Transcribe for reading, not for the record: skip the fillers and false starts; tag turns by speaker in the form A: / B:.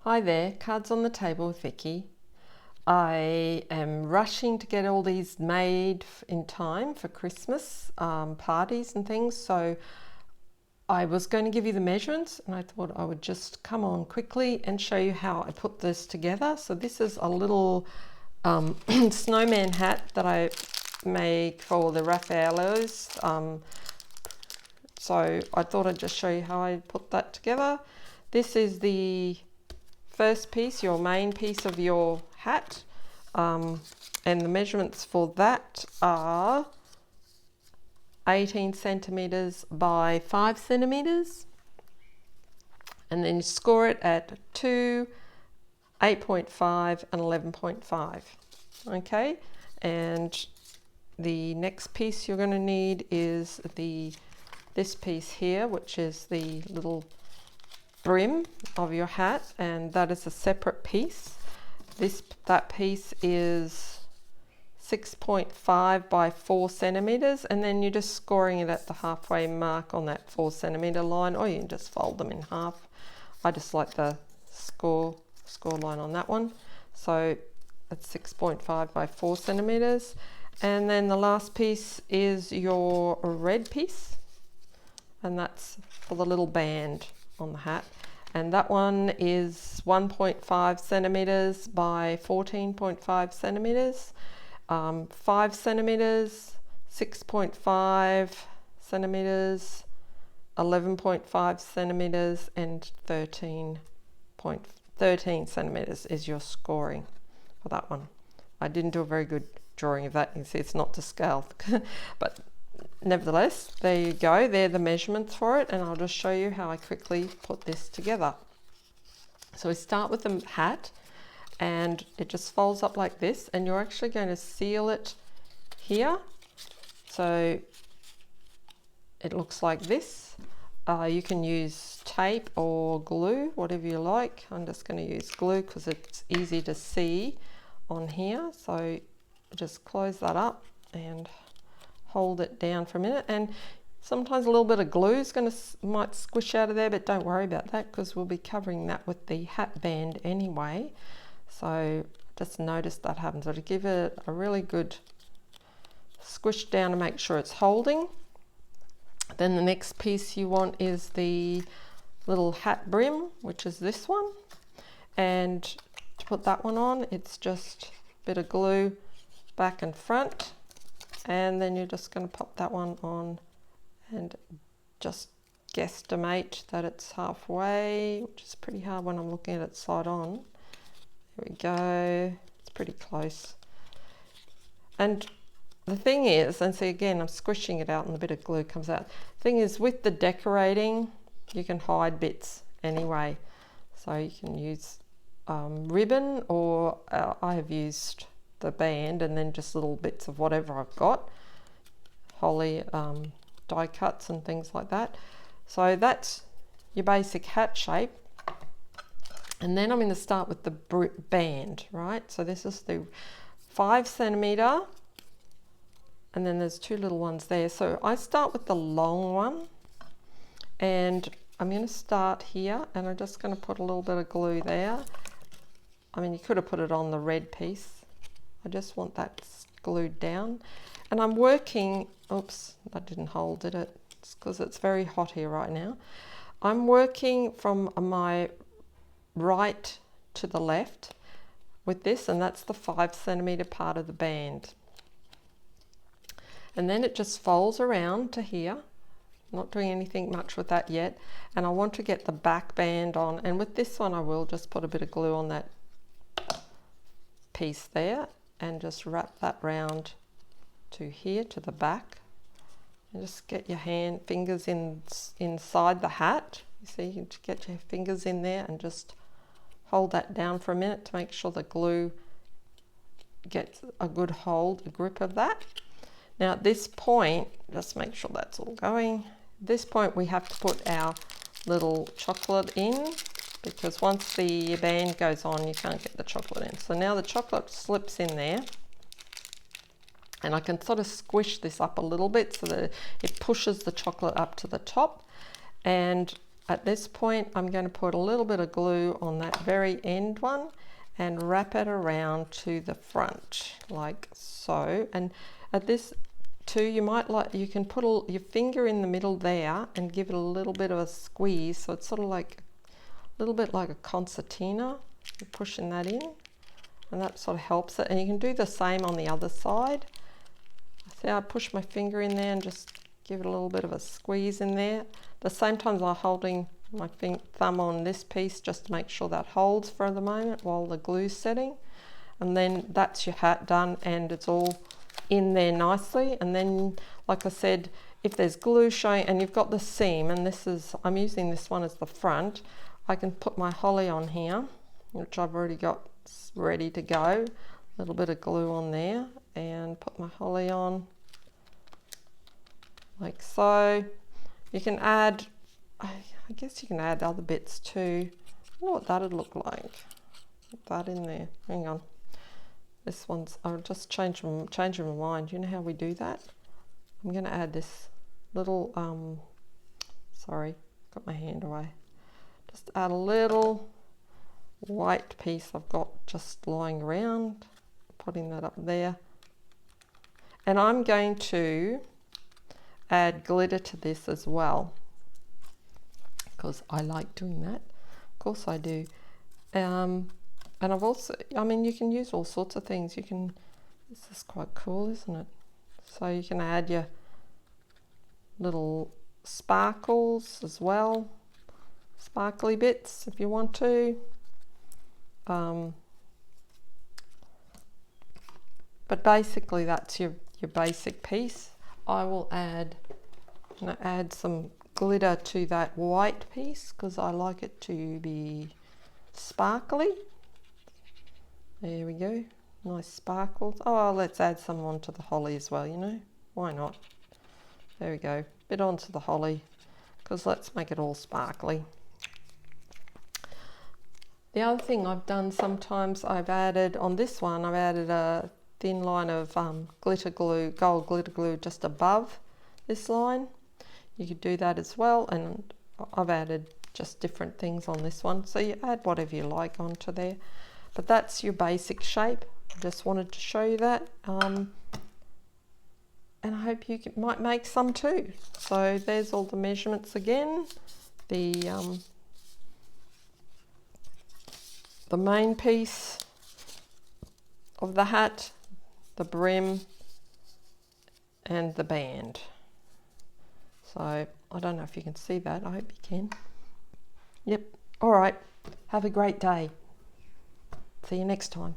A: Hi there, Cards on the Table with Vicky. I am rushing to get all these made in time for Christmas parties and things, so I was going to give you the measurements and I thought I would just come on quickly and show you how I put this together. So this is a little snowman hat that I make for the Raffaellos. So I thought I'd just show you how I put that together. This is the first piece, your main piece of your hat, and the measurements for that are 18 centimeters by 5 centimeters, and then you score it at 2, 8.5 and 11.5. okay, and the next piece you're going to need is this piece here, which is the little brim of your hat, and that is a separate piece. That piece is 6.5 by 4 centimeters, and then you're just scoring it at the halfway mark on that 4 centimeter line, or you can just fold them in half. I just like the score line on that one, so that's 6.5 by 4 centimeters. And then the last piece is your red piece, and that's for the little band on the hat, and that one is 1.5 centimeters by 14.5 centimeters, 5 centimeters, 6.5 centimeters, 11.5 centimeters, and 13 centimeters is your scoring for that one. I didn't do a very good drawing of that. You can see it's not to scale, but nevertheless, there you go. They're the measurements for it, and I'll just show you how I quickly put this together. So we start with the hat, and it just folds up like this, and you're actually going to seal it here. So it looks like this. You can use tape or glue, whatever you like. I'm just going to use glue because it's easy to see on here. So just close that up and hold it down for a minute, and sometimes a little bit of glue is might squish out of there, but don't worry about that because we'll be covering that with the hat band anyway. So just notice that happens. So to give it a really good squish down to make sure it's holding. Then the next piece you want is the little hat brim, which is this one, and to put that one on, it's just a bit of glue back and front, and then you're just going to pop that one on and just guesstimate that it's halfway, which is pretty hard when I'm looking at it side on. There we go, it's pretty close. And the thing is, and see again, I'm squishing it out and a bit of glue comes out. The thing is, with the decorating, you can hide bits anyway. So you can use ribbon, or I have used the band and then just little bits of whatever I've got, holly die cuts and things like that. So that's your basic hat shape, and then I'm going to start with the band, right? So this is the 5 centimeter, and then there's two little ones there. So I start with the long one, and I'm going to start here, and I'm just going to put a little bit of glue there. I mean, you could have put it on the red piece. I just want that glued down, and I'm working, oops, I didn't hold it, it's because it's very hot here right now. I'm working from my right to the left with this, and that's the 5 centimeter part of the band. And then it just folds around to here. Not doing anything much with that yet, and I want to get the back band on, and with this one I will just put a bit of glue on that piece there and just wrap that round to here, to the back, and just get your fingers inside the hat. You see, you can get your fingers in there and just hold that down for a minute to make sure the glue gets a good hold, a grip of that. Now at this point, just make sure that's all going. At this point we have to put our little chocolate in, because once the band goes on, you can't get the chocolate in. So now the chocolate slips in there, and I can sort of squish this up a little bit so that it pushes the chocolate up to the top, and at this point I'm going to put a little bit of glue on that very end one and wrap it around to the front like so. And at this too, you can put your finger in the middle there and give it a little bit of a squeeze, so it's sort of like a little bit like a concertina. You're pushing that in, and that sort of helps it. And you can do the same on the other side. See, I push my finger in there and just give it a little bit of a squeeze in there. At the same time, I'm holding my thumb on this piece just to make sure that holds for the moment while the glue's setting. And then that's your hat done, and it's all in there nicely. And then, like I said, if there's glue showing and you've got the seam, and I'm using this one as the front, I can put my holly on here, which I've already got ready to go. A little bit of glue on there, and put my holly on like so. You can add, I guess you can add other bits too. I don't know what that'd look like. Put that in there. Hang on. This one's, I'll just changing my mind. You know how we do that? I'm going to add this little, sorry, got my hand away. Just add a little white piece I've got just lying around, putting that up there. And I'm going to add glitter to this as well, because I like doing that. Of course I do. And I've also, I mean, you can use all sorts of things. This is quite cool, isn't it? So you can add your little sparkles as well, sparkly bits if you want to. But basically that's your basic piece. I will add some glitter to that white piece because I like it to be sparkly. There we go, nice sparkles. Oh, let's add some onto the holly as well, you know, why not? There we go, bit onto the holly, because let's make it all sparkly. The other thing I've done sometimes, I've added on this one, I've added a thin line of glitter glue, gold glitter glue just above this line. You could do that as well, and I've added just different things on this one, so you add whatever you like onto there. But that's your basic shape. I just wanted to show you that, and I hope you might make some too. So there's all the measurements again. The main piece of the hat, the brim, and the band. So I don't know if you can see that. I hope you can. Yep. All right. Have a great day. See you next time.